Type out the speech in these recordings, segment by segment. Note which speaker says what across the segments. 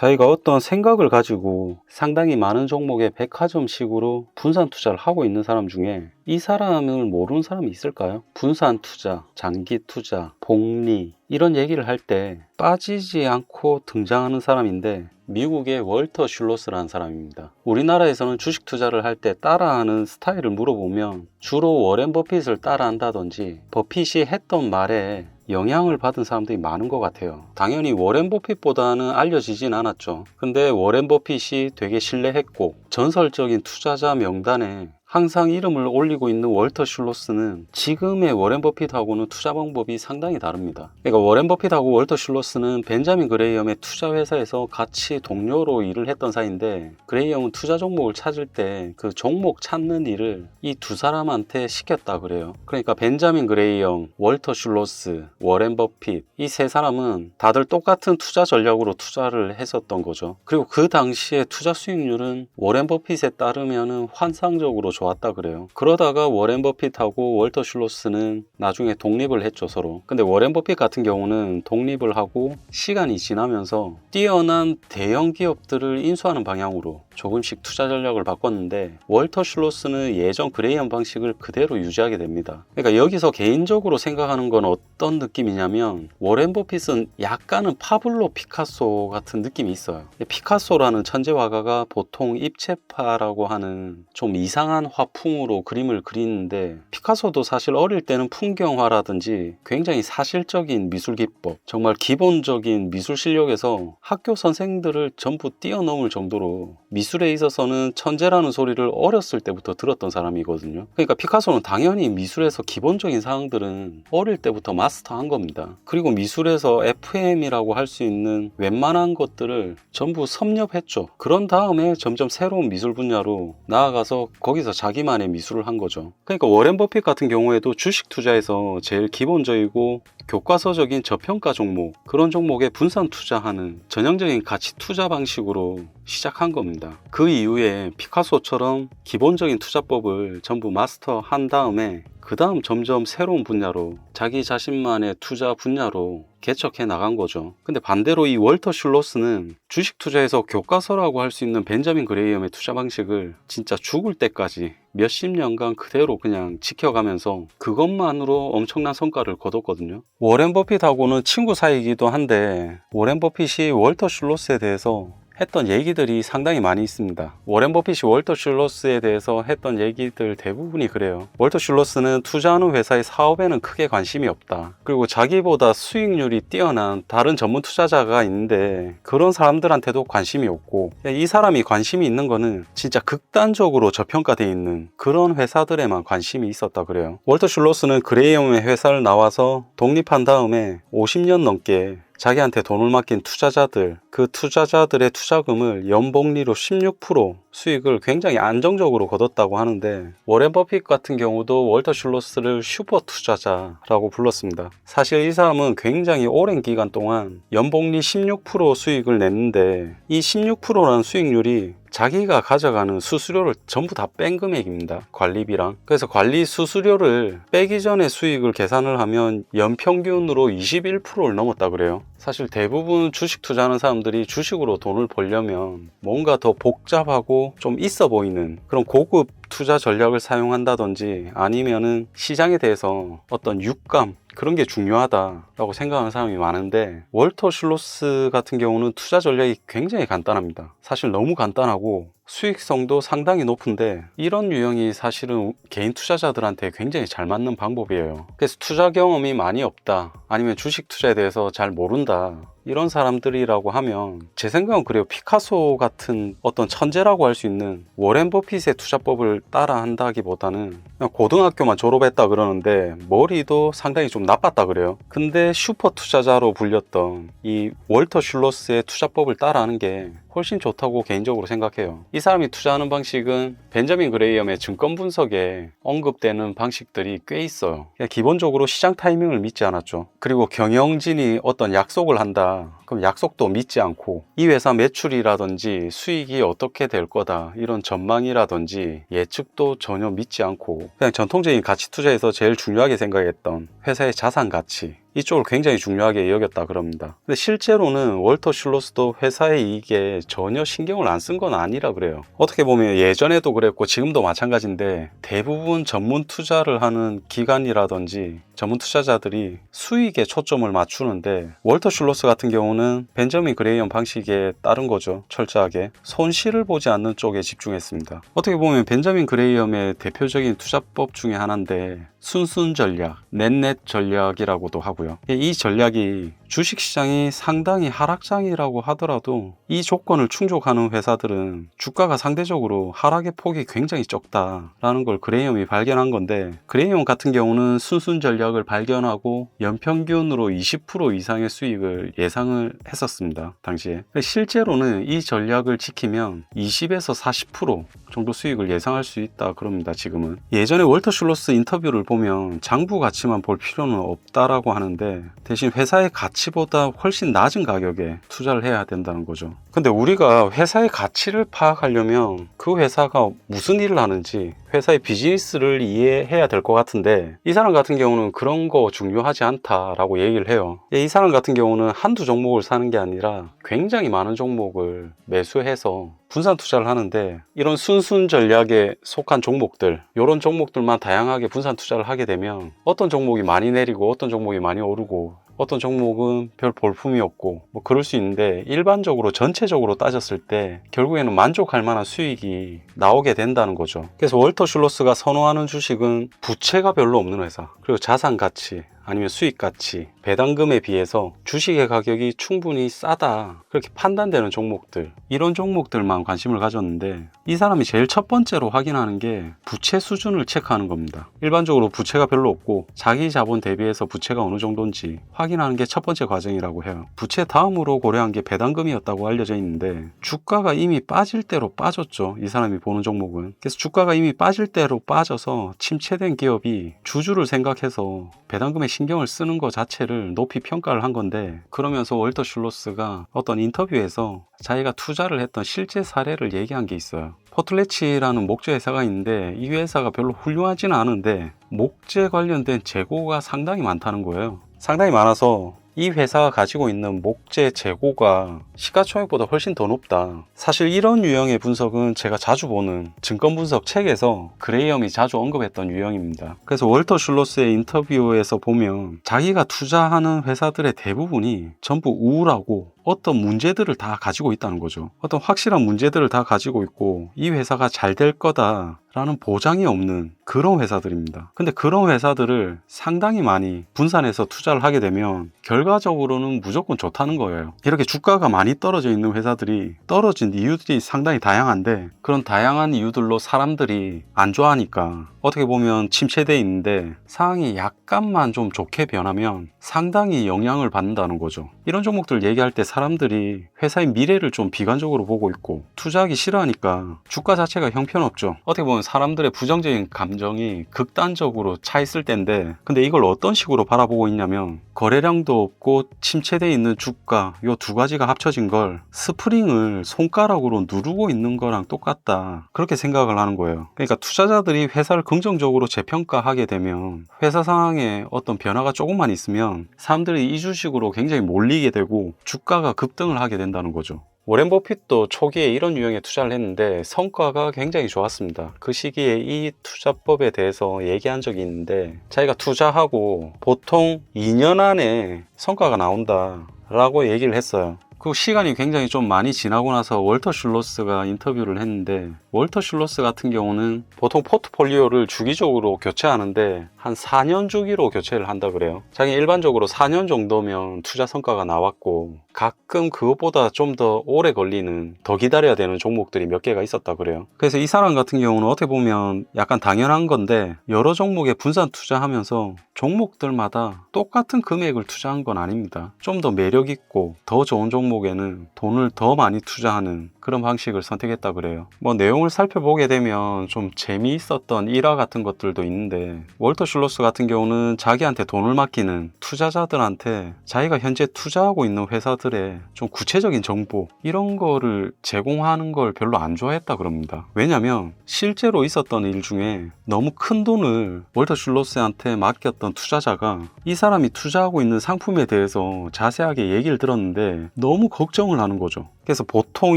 Speaker 1: 자기가 어떤 생각을 가지고 상당히 많은 종목의 백화점식으로 분산 투자를 하고 있는 사람 중에 이 사람을 모르는 사람이 있을까요? 분산 투자, 장기 투자, 복리 이런 얘기를 할 때 빠지지 않고 등장하는 사람인데 미국의 월터 슐로스라는 사람입니다. 우리나라에서는 주식 투자를 할 때 따라하는 스타일을 물어보면 주로 워렌 버핏을 따라한다든지 버핏이 했던 말에 영향을 받은 사람들이 많은 것 같아요. 당연히 워렌 버핏보다는 알려지진 않았죠. 근데 워렌 버핏이 되게 신뢰했고 전설적인 투자자 명단에 항상 이름을 올리고 있는 월터 슐로스는 지금의 워렌 버핏하고는 투자 방법이 상당히 다릅니다. 그러니까 워렌 버핏하고 월터 슐로스는 벤자민 그레이엄의 투자 회사에서 같이 동료로 일을 했던 사이인데, 그레이엄은 투자 종목을 찾을 때 그 종목 찾는 일을 이 두 사람한테 시켰다 그래요. 그러니까 벤자민 그레이엄, 월터 슐로스, 워렌 버핏 이 세 사람은 다들 똑같은 투자 전략으로 투자를 했었던 거죠. 그리고 그 당시에 투자 수익률은 워렌 버핏에 따르면 환상적으로 좋았다 그래요. 그러다가 워렌 버핏하고 월터 슐로스는 나중에 독립을 했죠, 서로. 근데 워렌 버핏 같은 경우는 독립을 하고 시간이 지나면서 뛰어난 대형 기업들을 인수하는 방향으로 조금씩 투자 전략을 바꿨는데, 월터 슐로스는 예전 그레이엄 방식을 그대로 유지하게 됩니다. 그러니까 여기서 개인적으로 생각하는 건 어떤 느낌이냐면, 워렌 버핏은 약간은 파블로 피카소 같은 느낌이 있어요. 피카소라는 천재 화가가 보통 입체파라고 하는 좀 이상한 화풍으로 그림을 그리는데, 피카소도 사실 어릴 때는 풍경화라든지 굉장히 사실적인 미술 기법, 정말 기본적인 미술 실력에서 학교 선생들을 전부 뛰어넘을 정도로 미술에 있어서는 천재라는 소리를 어렸을 때부터 들었던 사람이거든요. 그러니까 피카소는 당연히 미술에서 기본적인 사항들은 어릴 때부터 마스터한 겁니다. 그리고 미술에서 FM이라고 할 수 있는 웬만한 것들을 전부 섭렵했죠. 그런 다음에 점점 새로운 미술 분야로 나아가서 거기서 자기만의 미술을 한 거죠. 그러니까 워렌 버핏 같은 경우에도 주식 투자에서 제일 기본적이고 교과서적인 저평가 종목, 그런 종목에 분산 투자하는 전형적인 가치 투자 방식으로 시작한 겁니다. 그 이후에 피카소처럼 기본적인 투자법을 전부 마스터한 다음에 그 다음 점점 새로운 분야로 자기 자신만의 투자 분야로 개척해 나간 거죠. 근데 반대로 이 월터 슐로스는 주식 투자에서 교과서라고 할 수 있는 벤자민 그레이엄의 투자 방식을 진짜 죽을 때까지 몇십 년간 그대로 그냥 지켜가면서 그것만으로 엄청난 성과를 거뒀거든요. 워렌 버핏하고는 친구 사이이기도 한데, 워렌 버핏이 월터 슐로스에 대해서 했던 얘기들이 상당히 많이 있습니다. 워렌 버핏이 월터 슐로스에 대해서 했던 얘기들 대부분이 그래요. 월터 슐로스는 투자하는 회사의 사업에는 크게 관심이 없다. 그리고 자기보다 수익률이 뛰어난 다른 전문 투자자가 있는데 그런 사람들한테도 관심이 없고, 이 사람이 관심이 있는 거는 진짜 극단적으로 저평가되어 있는 그런 회사들에만 관심이 있었다 그래요. 월터 슐로스는 그레이엄의 회사를 나와서 독립한 다음에 50년 넘게 자기한테 돈을 맡긴 투자자들, 그 투자자들의 투자금을 연복리로 16% 수익을 굉장히 안정적으로 거뒀다고 하는데, 워렌 버핏 같은 경우도 월터 슐로스를 슈퍼 투자자라고 불렀습니다. 사실 이 사람은 굉장히 오랜 기간 동안 연복리 16% 수익을 냈는데, 이 16%라는 수익률이 자기가 가져가는 수수료를 전부 다 뺀 금액입니다. 관리비랑. 그래서 관리 수수료를 빼기 전에 수익을 계산을 하면 연평균으로 21%를 넘었다 그래요. 사실 대부분 주식 투자하는 사람들이 주식으로 돈을 벌려면 뭔가 더 복잡하고 좀 있어 보이는 그런 고급 투자 전략을 사용한다든지, 아니면은 시장에 대해서 어떤 육감, 그런 게 중요하다라고 생각하는 사람이 많은데, 월터 슐로스 같은 경우는 투자 전략이 굉장히 간단합니다. 사실 너무 간단하고 수익성도 상당히 높은데, 이런 유형이 사실은 개인 투자자들한테 굉장히 잘 맞는 방법이에요. 그래서 투자 경험이 많이 없다, 아니면 주식 투자에 대해서 잘 모른다, 이런 사람들이라고 하면 제 생각은 그래요. 피카소 같은 어떤 천재라고 할 수 있는 워렌 버핏의 투자법을 따라 한다기보다는 그냥 고등학교만 졸업했다 그러는데 머리도 상당히 좀 나빴다 그래요. 근데 슈퍼 투자자로 불렸던 이 월터 슐로스의 투자법을 따라하는 게 훨씬 좋다고 개인적으로 생각해요. 이 사람이 투자하는 방식은 벤자민 그레이엄의 증권 분석에 언급되는 방식들이 꽤 있어요. 그냥 기본적으로 시장 타이밍을 믿지 않았죠. 그리고 경영진이 어떤 약속을 한다, 그럼 약속도 믿지 않고, 이 회사 매출이라든지 수익이 어떻게 될 거다, 이런 전망이라든지 예측도 전혀 믿지 않고, 그냥 전통적인 가치 투자에서 제일 중요하게 생각했던 회사의 자산 가치, 이쪽을 굉장히 중요하게 여겼다 그럽니다. 근데 실제로는 월터 슐로스도 회사의 이익에 전혀 신경을 안 쓴 건 아니라 그래요. 어떻게 보면 예전에도 그랬고 지금도 마찬가지인데 대부분 전문 투자를 하는 기관이라든지 전문 투자자들이 수익에 초점을 맞추는데 월터 슐로스 같은 경우는 벤저민 그레이엄 방식에 따른 거죠. 철저하게 손실을 보지 않는 쪽에 집중했습니다. 어떻게 보면 벤저민 그레이엄의 대표적인 투자법 중에 하나인데 순순 전략, 넷넷 전략이라고도 하고요. 이 전략이 주식시장이 상당히 하락장이라고 하더라도 이 조건을 충족하는 회사들은 주가가 상대적으로 하락의 폭이 굉장히 적다라는 걸 그레이엄이 발견한 건데, 그레이엄 같은 경우는 순순 전략을 발견하고 연평균으로 20% 이상의 수익을 예상을 했었습니다. 당시에. 실제로는 이 전략을 지키면 20에서 40% 정도 수익을 예상할 수 있다 그럽니다. 지금은. 예전에 월터 슐로스 인터뷰를 보면 장부 가치만 볼 필요는 없다라고 하는데 대신 회사의 가치보다 훨씬 낮은 가격에 투자를 해야 된다는 거죠. 근데 우리가 회사의 가치를 파악하려면 그 회사가 무슨 일을 하는지 회사의 비즈니스를 이해해야 될 것 같은데, 이 사람 같은 경우는 그런 거 중요하지 않다라고 얘기를 해요. 이 사람 같은 경우는 한두 종목을 사는 게 아니라 굉장히 많은 종목을 매수해서 분산 투자를 하는데, 이런 순순 전략에 속한 종목들, 이런 종목들만 다양하게 분산 투자를 하게 되면 어떤 종목이 많이 내리고 어떤 종목이 많이 오르고 어떤 종목은 별 볼품이 없고 뭐 그럴 수 있는데, 일반적으로 전체적으로 따졌을 때 결국에는 만족할 만한 수익이 나오게 된다는 거죠. 그래서 월터 슐로스가 선호하는 주식은 부채가 별로 없는 회사, 그리고 자산 가치 아니면 수익 가치, 배당금에 비해서 주식의 가격이 충분히 싸다 그렇게 판단되는 종목들, 이런 종목들만 관심을 가졌는데, 이 사람이 제일 첫 번째로 확인하는 게 부채 수준을 체크하는 겁니다. 일반적으로 부채가 별로 없고 자기 자본 대비해서 부채가 어느 정도인지 확인하는 게 첫 번째 과정이라고 해요. 부채 다음으로 고려한 게 배당금이었다고 알려져 있는데, 주가가 이미 빠질 대로 빠졌죠. 이 사람이 보는 종목은. 그래서 주가가 이미 빠질 대로 빠져서 침체된 기업이 주주를 생각해서 배당금에 신경을 쓰는 것 자체를 높이 평가를 한 건데, 그러면서 월터 슐로스가 어떤 인터뷰에서 자기가 투자를 했던 실제 사례를 얘기한 게 있어요. 포틀레치라는 목재 회사가 있는데 이 회사가 별로 훌륭하지는 않은데 목재 관련된 재고가 상당히 많다는 거예요. 상당히 많아서 이 회사가 가지고 있는 목재 재고가 시가총액보다 훨씬 더 높다. 사실 이런 유형의 분석은 제가 자주 보는 증권 분석 책에서 그레이엄이 자주 언급했던 유형입니다. 그래서 월터 슐로스의 인터뷰에서 보면 자기가 투자하는 회사들의 대부분이 전부 우울하고 어떤 문제들을 다 가지고 있다는 거죠. 어떤 확실한 문제들을 다 가지고 있고 이 회사가 잘 될 거다 라는 보장이 없는 그런 회사들입니다. 근데 그런 회사들을 상당히 많이 분산해서 투자를 하게 되면 결과적으로는 무조건 좋다는 거예요. 이렇게 주가가 많이 떨어져 있는 회사들이 떨어진 이유들이 상당히 다양한데, 그런 다양한 이유들로 사람들이 안 좋아하니까 어떻게 보면 침체되어 있는데 상황이 약간만 좀 좋게 변하면 상당히 영향을 받는다는 거죠. 이런 종목들 얘기할 때 사람들이 회사의 미래를 좀 비관적으로 보고 있고 투자하기 싫어하니까 주가 자체가 형편없죠. 어떻게 보면 사람들의 부정적인 감정이 극단적으로 차 있을 때인데, 근데 이걸 어떤 식으로 바라보고 있냐면 거래량도 없고 침체되어 있는 주가, 요 두 가지가 합쳐진 걸 스프링을 손가락으로 누르고 있는 거랑 똑같다 그렇게 생각을 하는 거예요. 그러니까 투자자들이 회사를 긍정적으로 재평가하게 되면 회사 상황에 어떤 변화가 조금만 있으면 사람들이 이 주식으로 굉장히 몰리게 되고 주가가 급등을 하게 된다는 거죠. 워렌 버핏도 초기에 이런 유형의 투자를 했는데 성과가 굉장히 좋았습니다. 그 시기에 이 투자법에 대해서 얘기한 적이 있는데, 자기가 투자하고 보통 2년 안에 성과가 나온다 라고 얘기를 했어요. 그 시간이 굉장히 좀 많이 지나고 나서 월터 슐로스가 인터뷰를 했는데, 월터 슐로스 같은 경우는 보통 포트폴리오를 주기적으로 교체하는데 한 4년 주기로 교체를 한다 그래요. 자기 일반적으로 4년 정도면 투자 성과가 나왔고, 가끔 그것보다 좀 더 오래 걸리는, 더 기다려야 되는 종목들이 몇 개가 있었다 그래요. 그래서 이 사람 같은 경우는 어떻게 보면 약간 당연한 건데, 여러 종목에 분산 투자하면서 종목들마다 똑같은 금액을 투자한 건 아닙니다. 좀 더 매력 있고 더 좋은 종목에는 돈을 더 많이 투자하는 그런 방식을 선택했다 그래요. 뭐 내용을 살펴보게 되면 좀 재미있었던 일화 같은 것들도 있는데, 월터 슐로스 같은 경우는 자기한테 돈을 맡기는 투자자들한테 자기가 현재 투자하고 있는 회사들의 좀 구체적인 정보, 이런 거를 제공하는 걸 별로 안 좋아했다 그럽니다. 왜냐면 실제로 있었던 일 중에 너무 큰 돈을 월터 슐로스한테 맡겼던 투자자가 이 사람이 투자하고 있는 상품에 대해서 자세하게 얘기를 들었는데 너무 걱정을 하는 거죠. 그래서 보통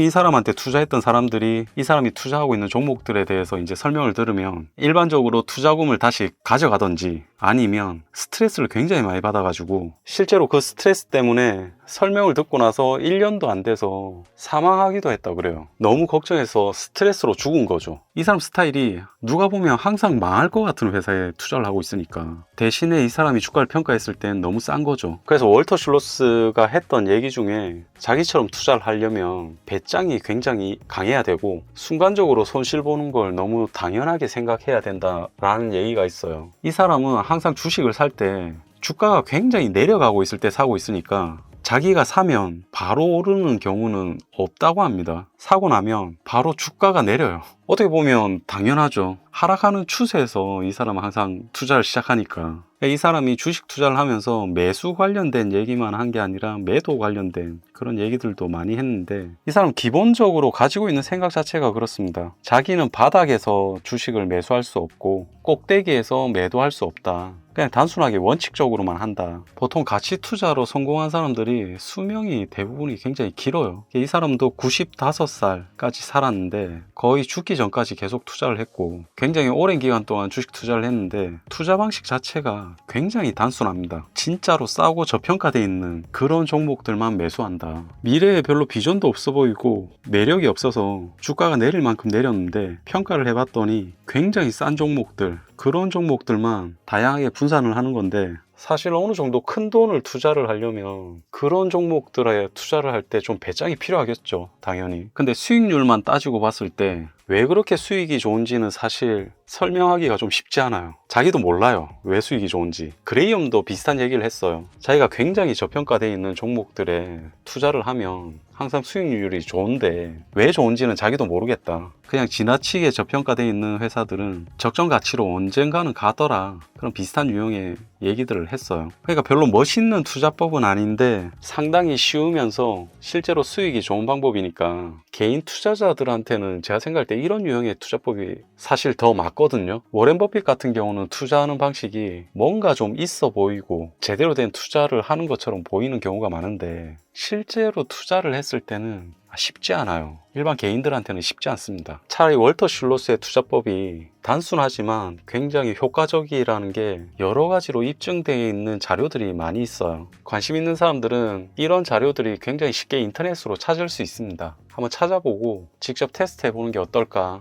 Speaker 1: 이 사람한테 투자했던 사람들이 이 사람이 투자하고 있는 종목들에 대해서 이제 설명을 들으면 일반적으로 투자금을 다시 가져가든지 아니면 스트레스를 굉장히 많이 받아가지고 실제로 그 스트레스 때문에 설명을 듣고 나서 1년도 안 돼서 사망하기도 했다고 그래요. 너무 걱정해서 스트레스로 죽은 거죠. 이 사람 스타일이 누가 보면 항상 망할 것 같은 회사에 투자를 하고 있으니까 대신에 이 사람이 주가를 평가했을 땐 너무 싼 거죠. 그래서 월터 슐로스가 했던 얘기 중에 자기처럼 투자를 하려면 배짱이 굉장히 강해야 되고 순간적으로 손실 보는 걸 너무 당연하게 생각해야 된다라는 얘기가 있어요. 이 사람은 항상 주식을 살 때 주가가 굉장히 내려가고 있을 때 사고 있으니까 자기가 사면 바로 오르는 경우는 없다고 합니다. 사고 나면 바로 주가가 내려요. 어떻게 보면 당연하죠. 하락하는 추세에서 이 사람은 항상 투자를 시작하니까. 이 사람이 주식 투자를 하면서 매수 관련된 얘기만 한 게 아니라 매도 관련된 그런 얘기들도 많이 했는데, 이 사람 기본적으로 가지고 있는 생각 자체가 그렇습니다. 자기는 바닥에서 주식을 매수할 수 없고 꼭대기에서 매도할 수 없다. 그냥 단순하게 원칙적으로만 한다. 보통 가치 투자로 성공한 사람들이 수명이 대부분이 굉장히 길어요. 이 사람도 95살까지 살았는데 거의 죽기 전까지 계속 투자를 했고 굉장히 오랜 기간 동안 주식 투자를 했는데 투자 방식 자체가 굉장히 단순합니다. 진짜로 싸고 저평가되어 있는 그런 종목들만 매수한다. 미래에 별로 비전도 없어 보이고 매력이 없어서 주가가 내릴 만큼 내렸는데 평가를 해봤더니 굉장히 싼 종목들, 그런 종목들만 다양하게 분산을 하는 건데, 사실 어느 정도 큰 돈을 투자를 하려면 그런 종목들에 투자를 할 때 좀 배짱이 필요하겠죠, 당연히. 근데 수익률만 따지고 봤을 때 왜 그렇게 수익이 좋은지는 사실 설명하기가 좀 쉽지 않아요. 자기도 몰라요, 왜 수익이 좋은지. 그레이엄도 비슷한 얘기를 했어요. 자기가 굉장히 저평가되어 있는 종목들에 투자를 하면 항상 수익률이 좋은데 왜 좋은지는 자기도 모르겠다. 그냥 지나치게 저평가되어 있는 회사들은 적정 가치로 언젠가는 가더라. 그런 비슷한 유형의 얘기들을 했어요. 그러니까 별로 멋있는 투자법은 아닌데 상당히 쉬우면서 실제로 수익이 좋은 방법이니까 개인 투자자들한테는 제가 생각할 때 이런 유형의 투자법이 사실 더 맞거든요. 워렌 버핏 같은 경우는 투자하는 방식이 뭔가 좀 있어 보이고 제대로 된 투자를 하는 것처럼 보이는 경우가 많은데 실제로 투자를 했을 때는 쉽지 않아요. 일반 개인들한테는 쉽지 않습니다. 차라리 월터 슐로스의 투자법이 단순하지만 굉장히 효과적이라는 게 여러 가지로 입증되어 있는 자료들이 많이 있어요. 관심 있는 사람들은 이런 자료들이 굉장히 쉽게 인터넷으로 찾을 수 있습니다. 한번 찾아보고 직접 테스트 해보는 게 어떨까